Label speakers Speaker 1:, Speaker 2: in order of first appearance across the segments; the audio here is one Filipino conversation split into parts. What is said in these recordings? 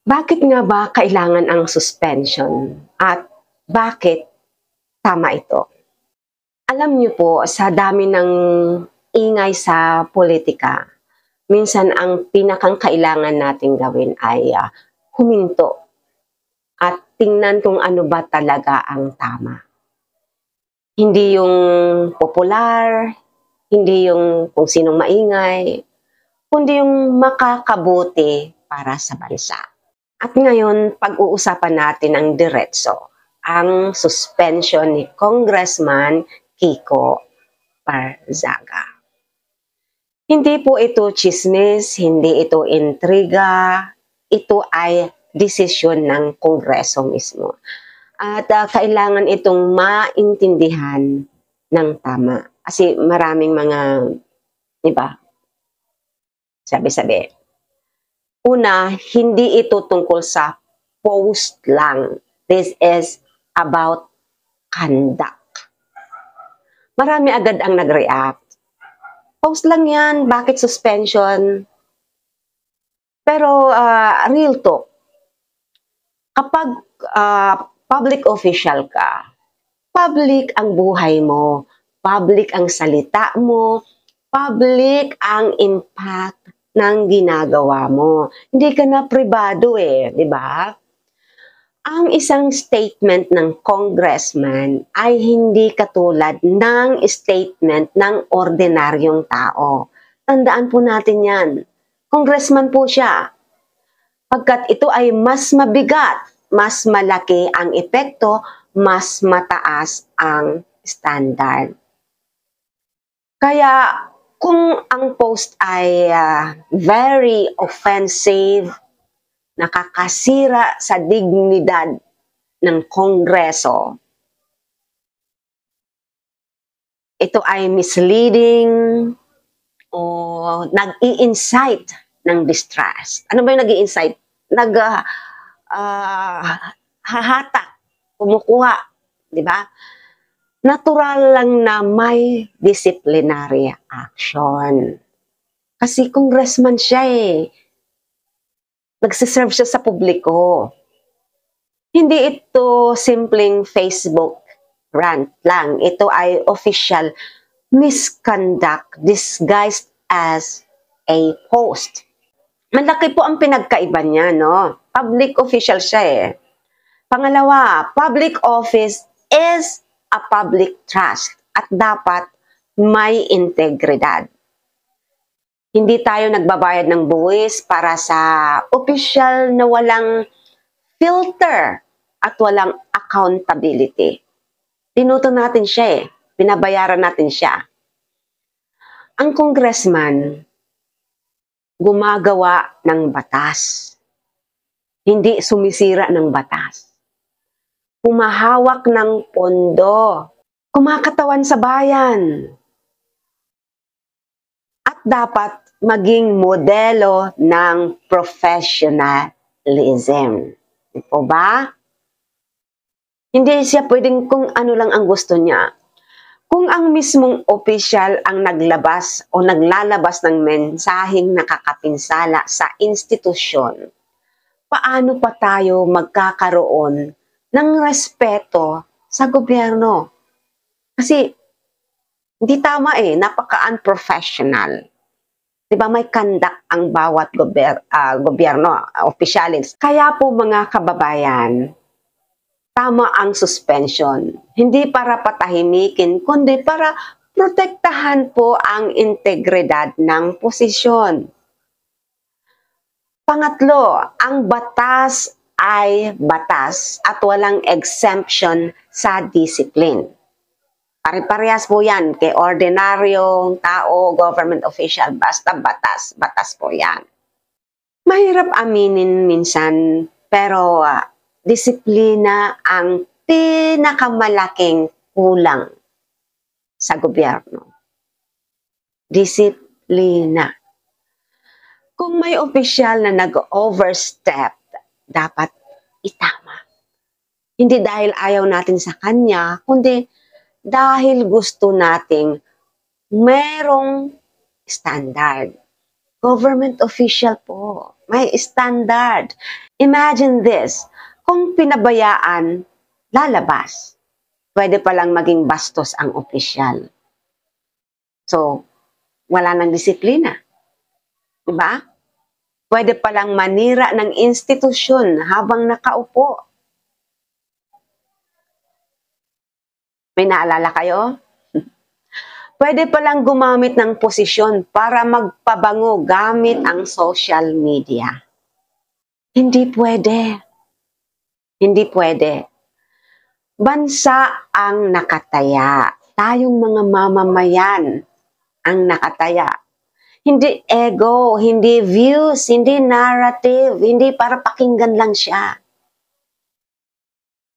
Speaker 1: Bakit nga ba kailangan ang suspension at bakit tama ito? Alam niyo po, sa dami ng ingay sa politika, minsan ang pinakang kailangan nating gawin ay huminto at tingnan kung ano ba talaga ang tama. Hindi yung popular, hindi yung kung sinong maingay, kundi yung makakabuti para sa bansa. At ngayon, pag-uusapan natin ang diretso, ang suspension ni Congressman Kiko Parzaga. Hindi po ito chismis, hindi ito intriga, ito ay desisyon ng Kongreso mismo. At kailangan itong maintindihan ng tama. Kasi maraming mga, iba, sabi-sabi. Una, hindi ito tungkol sa post lang. This is about conduct. Marami agad ang nag-react. Post lang yan, bakit suspension? Pero real talk, kapag public official ka, public ang buhay mo, public ang salita mo, public ang impact ng ginagawa mo. Hindi ka na pribado di ba? Ang isang statement ng congressman ay hindi katulad ng statement ng ordinaryong tao. Tandaan po natin yan. Congressman po siya. Pagkat ito ay mas mabigat, mas malaki ang epekto, mas mataas ang standard. Kaya kung ang post ay very offensive, nakakasira sa dignidad ng Kongreso, ito ay misleading o nag-i-incite ng distrust. Ano ba yung nag-i-incite? Hahatak, kumukuha, di ba? Natural lang na may disciplinary action. Kasi congressman siya Nagsiserve siya sa publiko. Hindi ito simpleng Facebook rant lang. Ito ay official misconduct disguised as a post. Malaki po ang pinagkaiba niya, no? Public official siya Pangalawa, public office is a public trust at dapat may integridad. Hindi tayo nagbabayad ng buwis para sa opisyal na walang filter at walang accountability. Tinuto natin siya Binabayaran natin siya. Ang congressman, gumagawa ng batas. Hindi sumisira ng batas. Humahawak ng pondo, kumakatawan sa bayan. At dapat maging modelo ng professionalism. Di po ba? Hindi siya pwedeng kung ano lang ang gusto niya. Kung ang mismong opisyal ang naglabas o naglalabas ng mensaheng nakakapinsala sa institusyon, paano pa tayo magkakaroon ng respeto sa gobyerno? Kasi hindi tama napaka-unprofessional. Diba may conduct ang bawat gobyerno, opisyalis. Kaya po mga kababayan, tama ang suspension. Hindi para patahimikin, kundi para protektahan po ang integridad ng posisyon. Pangatlo, ang batas ay batas at walang exemption sa discipline. Pare-parehas po yan kay ordinaryong tao, government official, basta batas. Batas po yan. Mahirap aminin minsan, pero disiplina ang pinakamalaking kulang sa gobyerno. Disiplina. Kung may opisyal na nag-overstep, dapat itama. Hindi dahil ayaw natin sa kanya, kundi dahil gusto nating merong standard. Government official po. May standard. Imagine this. Kung pinabayaan, lalabas. Pwede palang maging bastos ang opisyal. So, wala nang disiplina. Diba? Pwede palang manira ng institusyon habang nakaupo. May naalala kayo? Pwede palang gumamit ng posisyon para magpabango gamit ang social media. Hindi pwede. Hindi pwede. Bansa ang nakataya. Tayong mga mamamayan ang nakataya. Hindi ego, hindi views, hindi narrative, hindi para pakinggan lang siya.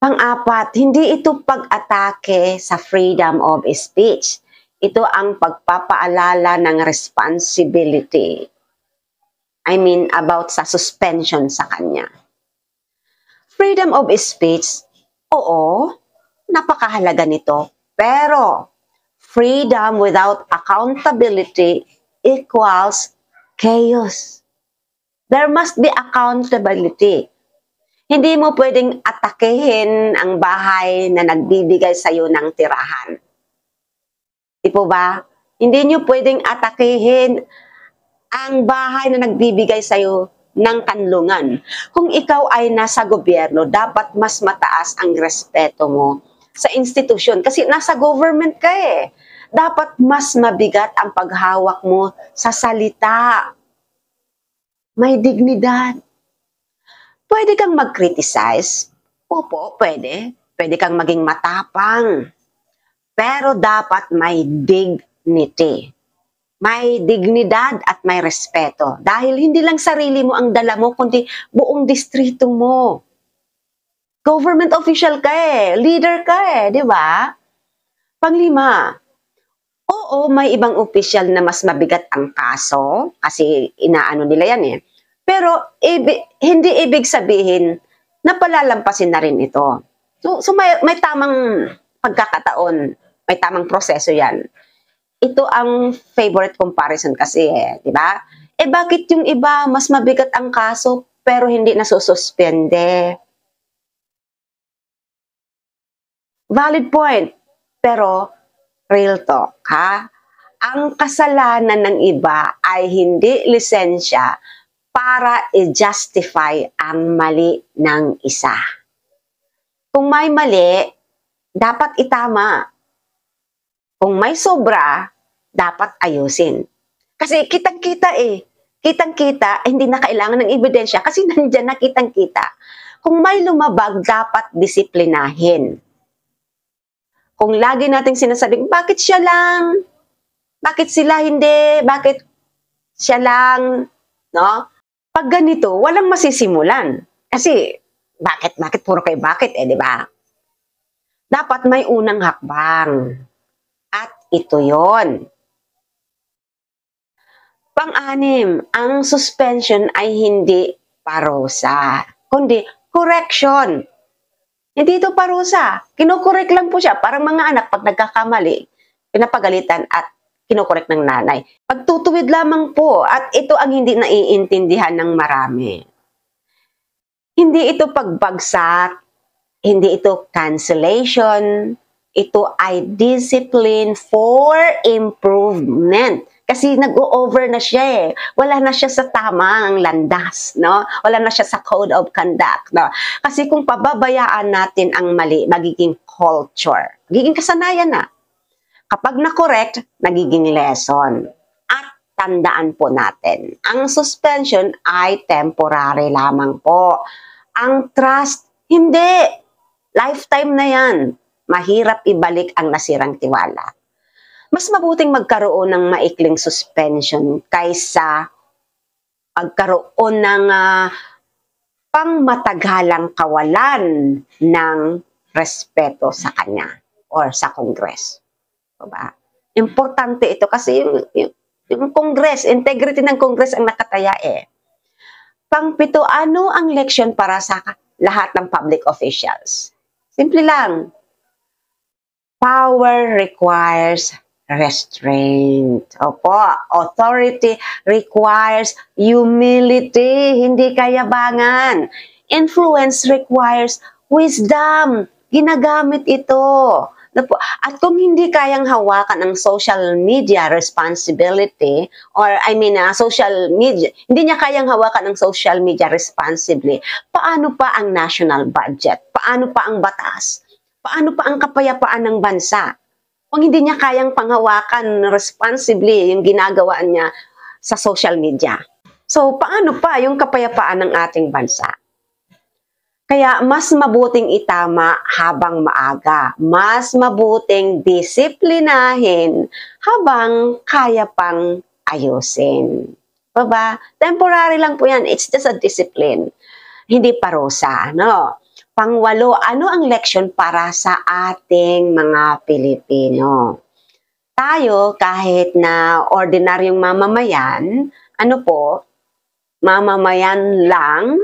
Speaker 1: Pang-apat, hindi ito pag-atake sa freedom of speech. Ito ang pagpapaalala ng responsibility. I mean, about sa suspension sa kanya. Freedom of speech, oo, napakahalaga nito. Pero, freedom without accountability equals chaos. There must be accountability. Hindi mo pwedeng atakehin ang bahay na nagbibigay sa iyo ng tirahan. Di po ba? Hindi nyo pwedeng atakehin ang bahay na nagbibigay sa iyo ng kanlungan. Kung ikaw ay nasa gobyerno, dapat mas mataas ang respeto mo sa institusyon. Kasi nasa government ka eh. Dapat mas mabigat ang paghawak mo sa salita. May dignidad. Pwede kang mag-criticize. Opo, pwede. Pwede kang maging matapang. Pero dapat may dignity. May dignidad at may respeto. Dahil hindi lang sarili mo ang dala mo, kundi buong distrito mo. Government official ka eh. Leader ka eh, di ba? Panglima, oo, may ibang official na mas mabigat ang kaso kasi inaano nila yan eh. Pero hindi ibig sabihin na palalampasin na rin ito. So may tamang pagkakataon, may tamang proseso yan. Ito ang favorite comparison kasi eh, di ba? Eh bakit yung iba mas mabigat ang kaso pero hindi nasususpende? Valid point. Pero real talk, ha? Ang kasalanan ng iba ay hindi lisensya para i-justify ang mali ng isa. Kung may mali, dapat itama. Kung may sobra, dapat ayusin. Kasi kitang-kita eh. Kitang-kita, hindi na kailangan ng ebidensya kasi nandyan na kitang-kita. Kung may lumabag, dapat disiplinahin. Kung lagi nating sinasabing, bakit siya lang? Bakit sila hindi? Bakit siya lang? No? Pag ganito, walang masisimulan. Kasi, bakit puro kayo bakit eh, di ba? Dapat may unang hakbang. At ito yon. Pang-anim, ang suspension ay hindi parusa, kundi correction. Hindi ito parusa. Kinokorek lang po siya. Parang mga anak, pag nagkakamali, pinapagalitan at kinokorek ng nanay. Pagtutuwid lamang po at ito ang hindi naiintindihan ng marami. Hindi ito pagbagsak, hindi ito cancellation, ito ay discipline for improvement. Kasi nag-o-over na siya eh. Wala na siya sa tamang landas, no? Wala na siya sa code of conduct, no? Kasi kung pababayaan natin ang mali, magiging culture. Magiging kasanayan na. Kapag na-correct, nagiging lesson. At tandaan po natin, ang suspension ay temporary lamang po. Ang trust, hindi. Lifetime na yan. Mahirap ibalik ang nasirang tiwala. Mas mabuting magkaroon ng maikling suspension kaysa magkaroon ng pangmatagalang kawalan ng respeto sa kanya or sa Congress. Diba? Importante ito kasi yung Congress, integrity ng Congress ang nakataya eh. Pang-pito, ano ang leksyon para sa lahat ng public officials? Simple lang. Power requires restraint. Opo, authority requires humility, hindi kayabangan. Influence requires wisdom. Ginagamit ito. At kung hindi kayang hawakan ang social media responsibility, or social media, hindi niya kayang hawakan ang social media responsibly, paano pa ang national budget? Paano pa ang batas? Paano pa ang kapayapaan ng bansa? Kung hindi niya kayang panghawakan responsibly yung ginagawa niya sa social media. So, paano pa yung kapayapaan ng ating bansa? Kaya mas mabuting itama habang maaga. Mas mabuting disiplinahin habang kaya pang ayusin. Diba? Temporary lang po yan. It's just a discipline. Hindi parusa. No? Pangwalo, ano ang leksyon para sa ating mga Pilipino? Tayo, kahit na ordinaryong mamamayan, mamamayan lang,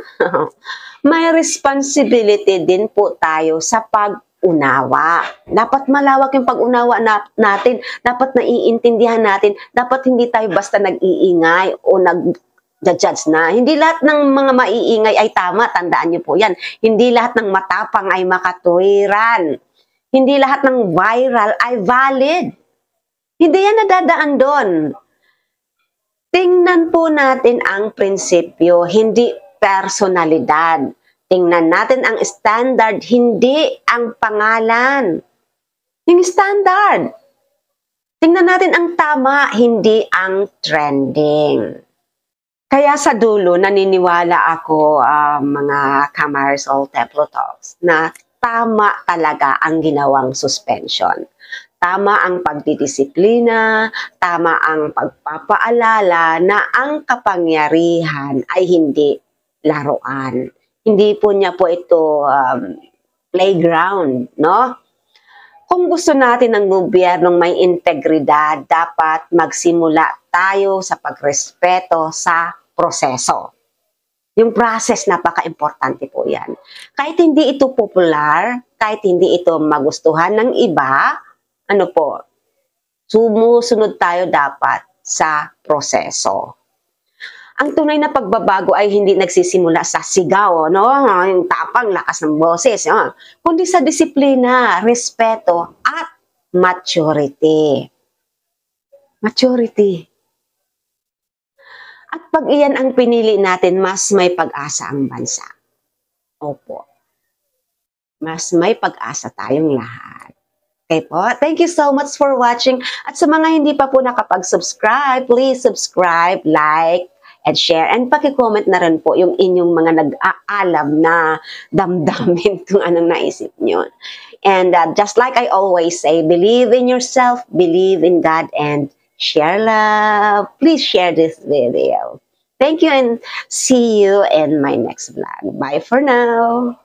Speaker 1: may responsibility din po tayo sa pag-unawa. Dapat malawak yung pag-unawa natin. Dapat naiintindihan natin. Dapat hindi tayo basta nag-iingay o nag-judge na. Hindi lahat ng mga maiingay ay tama. Tandaan niyo po yan. Hindi lahat ng matapang ay makatuwiran. Hindi lahat ng viral ay valid. Hindi yan nadadaan doon. Tingnan po natin ang prinsipyo, hindi personalidad. Tingnan natin ang standard, hindi ang pangalan. Yung standard. Tingnan natin ang tama, hindi ang trending. Kaya sa dulo, naniniwala ako, mga Kamarisol Templo Talks, na tama talaga ang ginawang suspension. Tama ang pagdidisiplina, tama ang pagpapaalala na ang kapangyarihan ay hindi laruan. Hindi po niya po ito playground, no? Kung gusto natin ng gobyernong may integridad, dapat magsimula tayo sa pagrespeto sa proseso. Yung process, napaka-importante po yan. Kahit hindi ito popular, kahit hindi ito magustuhan ng iba, sumusunod tayo dapat sa proseso. Ang tunay na pagbabago ay hindi nagsisimula sa sigaw, no? Yung tapang, lakas ng boses, no? Kundi sa disiplina, respeto, at maturity. Maturity. At pag iyan ang pinili natin, mas may pag-asa ang bansa. Opo. Mas may pag-asa tayong lahat. Okay po. Thank you so much for watching. At sa mga hindi pa po nakapag-subscribe, please subscribe, like, and share. And paki-comment na rin po yung inyong mga nag-aalam na damdamin kung anong naisip nyo. And just like I always say, believe in yourself, believe in God, and share love. Please share this video. Thank you and see you in my next vlog. Bye for now.